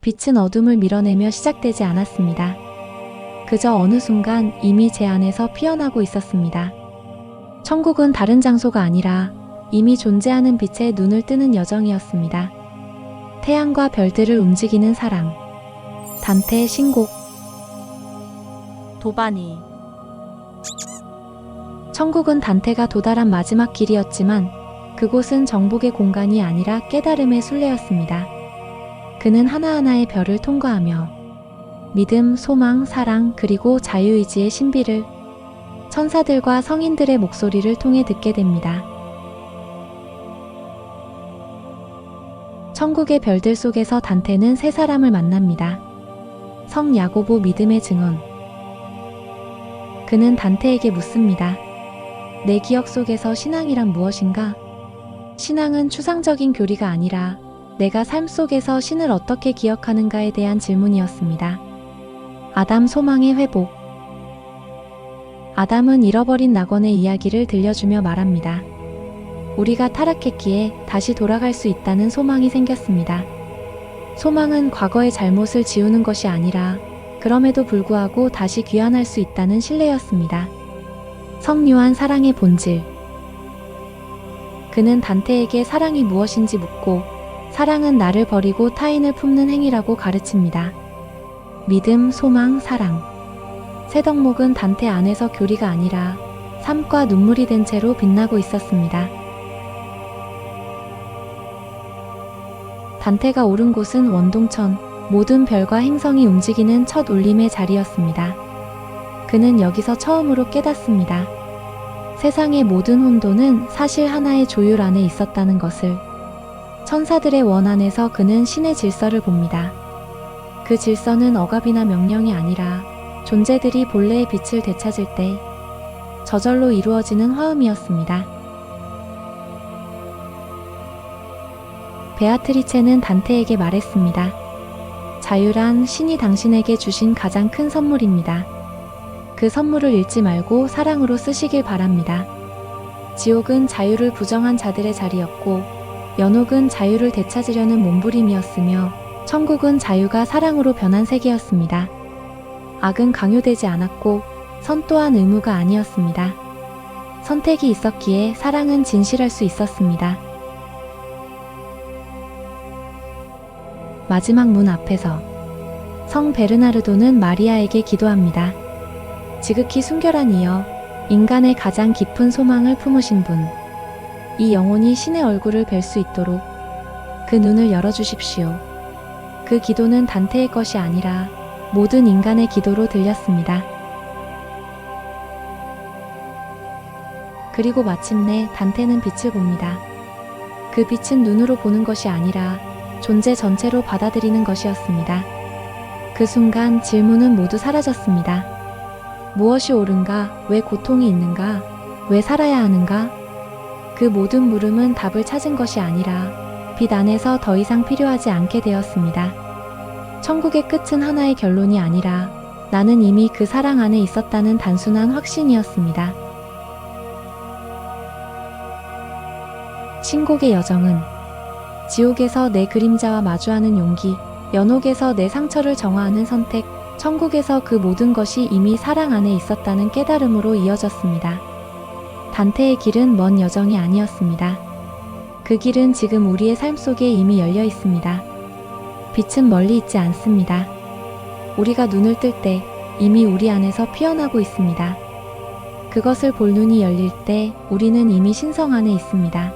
빛은 어둠을 밀어내며 시작되지 않았습니다. 그저 어느 순간 이미 제 안에서 피어나고 있었습니다. 천국은 다른 장소가 아니라 이미 존재하는 빛에 눈을 뜨는 여정이었습니다. 태양과 별들을 움직이는 사랑. 단테의 신곡. 도바니. 천국은 단테가 도달한 마지막 길이었지만 그곳은 정복의 공간이 아니라 깨달음의 순례였습니다. 그는 하나하나의 별을 통과하며 믿음, 소망, 사랑, 그리고 자유의지의 신비를 천사들과 성인들의 목소리를 통해 듣게 됩니다. 천국의 별들 속에서 단테는 세 사람을 만납니다. 성 야고보 믿음의 증언. 그는 단테에게 묻습니다. 내 기억 속에서 신앙이란 무엇인가? 신앙은 추상적인 교리가 아니라 내가 삶 속에서 신을 어떻게 기억하는가에 대한 질문이었습니다. 아담 소망의 회복. 아담은 잃어버린 낙원의 이야기를 들려주며 말합니다. 우리가 타락했기에 다시 돌아갈 수 있다는 소망이 생겼습니다. 소망은 과거의 잘못을 지우는 것이 아니라 그럼에도 불구하고 다시 귀환할 수 있다는 신뢰였습니다. 성유한 사랑의 본질. 그는 단테에게 사랑이 무엇인지 묻고 사랑은 나를 버리고 타인을 품는 행위라고 가르칩니다. 믿음, 소망, 사랑. 새 덕목은 단테 안에서 교리가 아니라 삶과 눈물이 된 채로 빛나고 있었습니다. 단테가 오른 곳은 원동천, 모든 별과 행성이 움직이는 첫 울림의 자리였습니다. 그는 여기서 처음으로 깨닫습니다. 세상의 모든 혼돈은 사실 하나의 조율 안에 있었다는 것을. 천사들의 원 안에서 그는 신의 질서를 봅니다. 그 질서는 억압이나 명령이 아니라 존재들이 본래의 빛을 되찾을 때 저절로 이루어지는 화음이었습니다. 베아트리체는 단테에게 말했습니다. 자유란 신이 당신에게 주신 가장 큰 선물입니다. 그 선물을 잃지 말고 사랑으로 쓰시길 바랍니다. 지옥은 자유를 부정한 자들의 자리였고 연옥은 자유를 되찾으려는 몸부림이었으며 천국은 자유가 사랑으로 변한 세계였습니다. 악은 강요되지 않았고 선 또한 의무가 아니었습니다. 선택이 있었기에 사랑은 진실할 수 있었습니다. 마지막 문 앞에서 성 베르나르도는 마리아에게 기도합니다. 지극히 순결한 이여, 인간의 가장 깊은 소망을 품으신 분, 이 영혼이 신의 얼굴을 뵐 수 있도록 그 눈을 열어주십시오. 그 기도는 단테의 것이 아니라 모든 인간의 기도로 들렸습니다. 그리고 마침내 단테는 빛을 봅니다. 그 빛은 눈으로 보는 것이 아니라 존재 전체로 받아들이는 것이었습니다. 그 순간 질문은 모두 사라졌습니다. 무엇이 옳은가? 왜 고통이 있는가? 왜 살아야 하는가? 그 모든 물음은 답을 찾은 것이 아니라 빛 안에서 더 이상 필요하지 않게 되었습니다. 천국의 끝은 하나의 결론이 아니라 나는 이미 그 사랑 안에 있었다는 단순한 확신이었습니다. 신곡의 여정은 지옥에서 내 그림자와 마주하는 용기, 연옥에서 내 상처를 정화하는 선택, 천국에서 그 모든 것이 이미 사랑 안에 있었다는 깨달음으로 이어졌습니다. 단테의 길은 먼 여정이 아니었습니다. 그 길은 지금 우리의 삶 속에 이미 열려 있습니다. 빛은 멀리 있지 않습니다. 우리가 눈을 뜰 때 이미 우리 안에서 피어나고 있습니다. 그것을 볼 눈이 열릴 때 우리는 이미 신성 안에 있습니다.